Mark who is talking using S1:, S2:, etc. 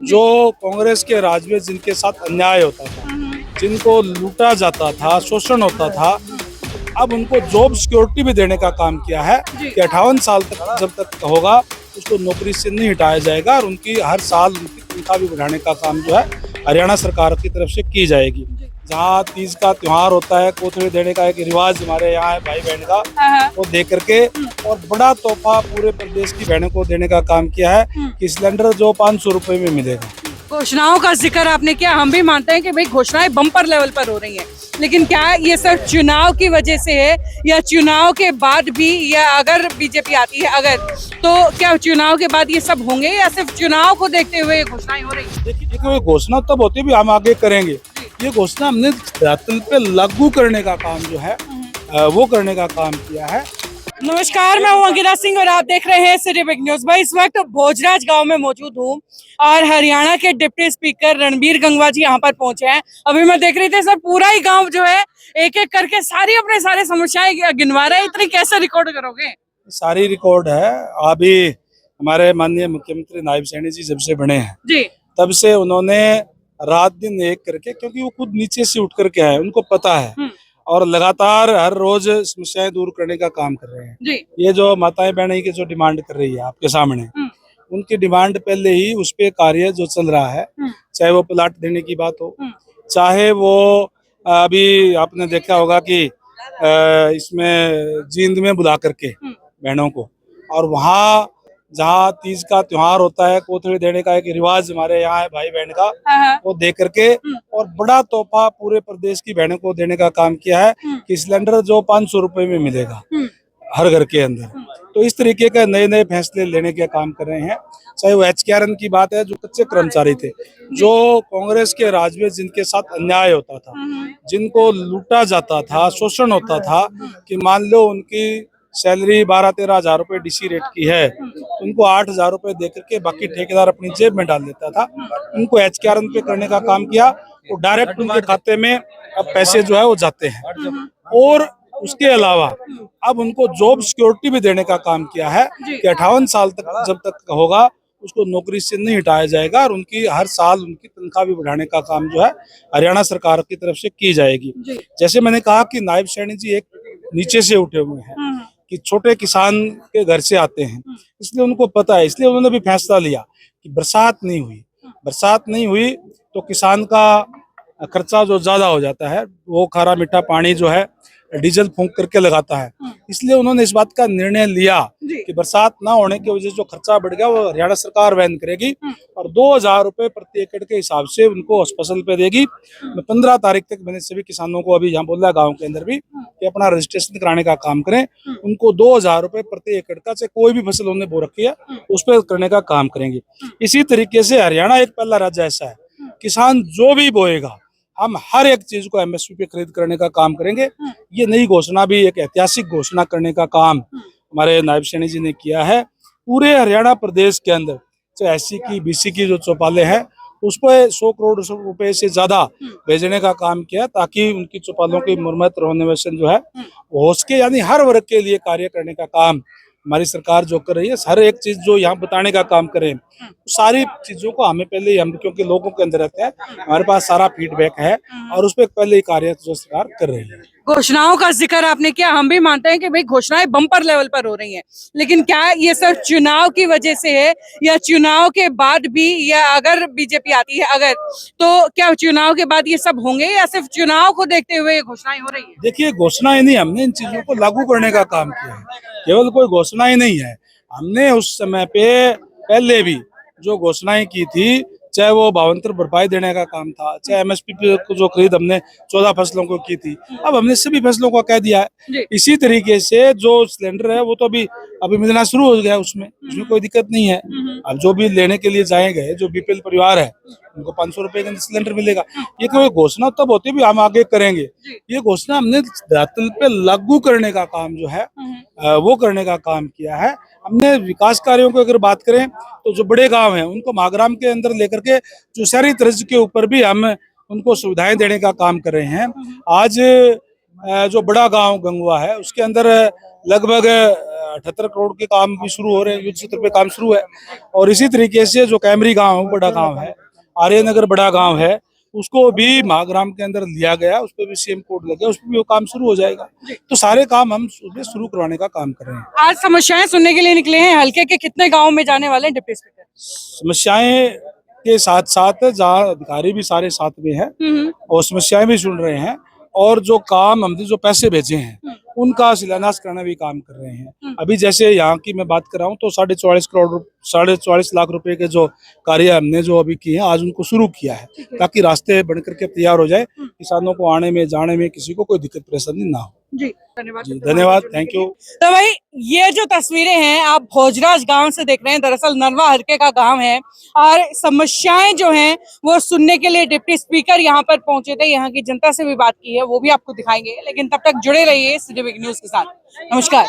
S1: जो कांग्रेस के राज में जिनके साथ अन्याय होता था, जिनको लूटा जाता था, शोषण होता था, अब उनको जॉब सिक्योरिटी भी देने का काम किया है कि 58 साल तक जब तक होगा उसको नौकरी से नहीं हटाया जाएगा और उनकी हर साल उनकी तनख्वाह भी बढ़ाने का काम जो है हरियाणा सरकार की तरफ से की जाएगी। जहाँ तीज का त्योहार होता है, कोथળી देने का एक रिवाज हमारे यहाँ है भाई बहन का, वो दे करके और बड़ा तोहफा पूरे प्रदेश की बहनों को देने का काम किया है कि सिलेंडर जो 500 रुपए में मिलेगा।
S2: घोषणाओं का जिक्र आपने किया, हम भी मानते हैं कि भाई घोषणाएं बम्पर लेवल पर हो रही हैं, लेकिन क्या ये सिर्फ चुनाव की वजह से है या चुनाव के बाद भी, या अगर बीजेपी आती है अगर, तो क्या चुनाव के बाद ये सब होंगे या सिर्फ चुनाव को देखते हुए ये घोषणाएं हो रही हैं?
S1: देखिए घोषणा तब होती भी हम आगे करेंगे, ये घोषणा हमने धरातल पे लागू करने का काम जो है वो करने का काम किया है।
S2: नमस्कार, मैं हूं अंकिता सिंह और आप देख रहे हैं सिटी बिग न्यूज। भाई इस वक्त भोजराज गांव में मौजूद हूं और हरियाणा के डिप्टी स्पीकर रणबीर गंगवा जी यहां पर पहुंचे हैं। अभी मैं देख रही थी सर, पूरा ही गांव जो है एक एक करके सारी अपने सारे समस्याएं गिनवा रहे हैं। इतनी कैसे रिकॉर्ड करोगे?
S1: सारी रिकॉर्ड है। अभी हमारे माननीय मुख्यमंत्री नायब सैनी जी जब से बने हैं
S2: जी,
S1: तब से उन्होंने रात दिन एक करके, क्योंकि वो खुद नीचे से उठ करके आए, उनको पता है और लगातार हर रोज समस्याएं दूर करने का काम कर रहे हैं।
S2: जी,
S1: ये जो माताएं बहनें की जो डिमांड कर रही है आपके सामने, उनकी डिमांड पहले ही उस पे कार्य जो चल रहा है, चाहे वो प्लाट देने की बात हो, चाहे वो अभी आपने देखा होगा कि इसमें जींद में बुला करके बहनों को, और वहाँ जहाँ तीज का त्योहार होता है, कोथળી देने का एक रिवाज हमारे यहाँ है भाई बहन का, वो दे करके और बड़ा तोहफा पूरे प्रदेश की बहनों को देने का काम किया है कि सिलेंडर जो 500 रुपए में मिलेगा हर घर के अंदर। तो इस तरीके के नए नए फैसले लेने का काम कर रहे हैं। चाहे वो HKRN की बात है, जो कच्चे कर्मचारी थे, जो कांग्रेस के राज में जिनके साथ अन्याय होता था, जिनको लूटा जाता था, शोषण होता था, कि मान लो उनकी सैलरी 12-13 हजार रुपए DC रेट की है, तो उनको 8,000 रुपए दे करके बाकी ठेकेदार अपनी जेब में डाल देता था। उनको HKRN पे करने का काम किया, वो डायरेक्ट उनके खाते में अब पैसे जो है वो जाते हैं। और उसके अलावा अब उनको जॉब सिक्योरिटी भी देने का काम किया है कि 58 साल तक जब तक होगा उसको नौकरी से नहीं हटाया जाएगा और उनकी हर साल उनकी तनख्वाह भी बढ़ाने का काम जो है हरियाणा सरकार की तरफ से की जाएगी। जैसे मैंने कहा कि नायब सैनी जी एक नीचे से उठे हुए हैं, कि छोटे किसान के घर से आते हैं, इसलिए उनको पता है, इसलिए उन्होंने भी फैसला लिया कि बरसात नहीं हुई तो किसान का खर्चा जो ज्यादा हो जाता है, वो खारा मीठा पानी जो है डीजल फूंक करके लगाता है, इसलिए उन्होंने इस बात का निर्णय लिया कि बरसात ना होने की वजह से जो खर्चा बढ़ गया वो हरियाणा सरकार वहन करेगी और 2,000 रुपए प्रति एकड़ के हिसाब से उनको फसल पे देगी। 15 तारीख तक मैंने सभी किसानों को अभी यहाँ बोला गाँव के अंदर भी कि अपना रजिस्ट्रेशन कराने का काम करें। उनको 2,000 रुपए प्रति एकड़ का, चाहे कोई भी फसल उन्होंने बो रखी है, उस पर करने का काम करेंगे। इसी तरीके से हरियाणा एक पहला राज्य ऐसा है, किसान जो भी बोएगा हम हर एक चीज को MSP पे खरीद करने का काम करेंगे। ये नई घोषणा भी एक ऐतिहासिक घोषणा करने का काम हमारे नायब सैनी जी ने किया है। पूरे हरियाणा प्रदेश के अंदर चाहे SC की BC की जो चौपालें हैं उस पर 100 करोड़ रुपए से ज्यादा भेजने का काम किया, ताकि उनकी चौपालों की मुरम्मत रेनोवेशन जो है वो हो सके। यानी हर वर्ग के लिए कार्य करने का काम हमारी सरकार जो कर रही है, हर एक चीज जो यहाँ बताने का काम करें, सारी चीजों को हमें पहले ही, हम क्योंकि लोगों के अंदर रहते हैं, हमारे पास सारा फीडबैक है और उस पर पहले ही कार्य जो सरकार कर रही है।
S2: घोषणाओं का जिक्र आपने किया, हम भी मानते हैं कि भाई घोषणाएं बम्पर लेवल पर हो रही हैं, लेकिन क्या ये सिर्फ चुनाव की वजह से है या चुनाव के बाद भी, या अगर बीजेपी आती है अगर, तो क्या चुनाव के बाद ये सब होंगे या सिर्फ चुनाव को देखते हुए ये घोषणाएं हो रही हैं?
S1: देखिए घोषणाएं नहीं, हमने इन चीजों को लागू करने का काम किया है, केवल कोई घोषणाएं नहीं है। हमने उस समय पे पहले भी जो घोषणाएं की थी, चाहे वो भावांतर भरपाई देने का काम था, चाहे MSP को जो खरीद हमने 14 फसलों को की थी, अब हमने सभी फसलों को कह दिया है। इसी तरीके से जो सिलेंडर है वो तो अभी मिलना शुरू हो गया, उसमें कोई दिक्कत नहीं है। अब जो भी लेने के लिए जाएंगे, जो BPL परिवार है, उनको 500 रुपए का सिलेंडर मिलेगा। ये कोई घोषणा तब होती भी हम आगे करेंगे, ये घोषणा हमने धरातल पे लागू करने का काम जो है वो करने का काम किया है। हमने विकास कार्यों की अगर बात करें तो जो बड़े गांव हैं उनको महाग्राम के अंदर लेकर के जो शहरी तर्ज के ऊपर भी हम उनको सुविधाएं देने का काम कर रहे हैं। आज जो बड़ा गांव गंगवा है उसके अंदर लगभग 78 करोड़ के काम भी शुरू हो रहे हैं, युद्ध स्तर पे काम शुरू है। और इसी तरीके से जो कैमरी गांव बड़ा गांव है, आर्यनगर बड़ा गांव है, उसको भी महाग्राम के अंदर लिया गया, उस पर भी सीएम कोड लगे, उस पर भी वो काम शुरू हो जाएगा। तो सारे काम हम उसमें शुरू करवाने का काम कर रहे हैं।
S2: आज समस्याएं सुनने के लिए निकले हैं, हल्के के कितने गाँव में जाने वाले हैं डिप्टी स्पीकर?
S1: समस्याएं के साथ साथ जहाँ अधिकारी भी सारे साथ में हैं और समस्याएं भी सुन रहे हैं, और जो काम हमने जो पैसे भेजे हैं उनका शिलान्यास करना भी काम कर रहे हैं। अभी जैसे यहाँ की मैं बात कर रहा हूँ तो 44.5 लाख रुपए के जो कार्य हमने जो अभी किए हैं, आज उनको शुरू किया है, ताकि रास्ते बन करके तैयार हो जाए, किसानों को आने में जाने में किसी को कोई दिक्कत परेशानी ना हो।
S2: जी धन्यवाद।
S1: जी धन्यवाद, थैंक यू।
S2: तो भाई ये जो तस्वीरें हैं आप भोजराज गांव से देख रहे हैं, दरअसल नरवा हरके का गांव है और समस्याएं जो हैं वो सुनने के लिए डिप्टी स्पीकर यहां पर पहुंचे थे, यहां की जनता से भी बात की है, वो भी आपको दिखाएंगे, लेकिन तब तक जुड़े रहिए सिटी बिग न्यूज के साथ। नमस्कार।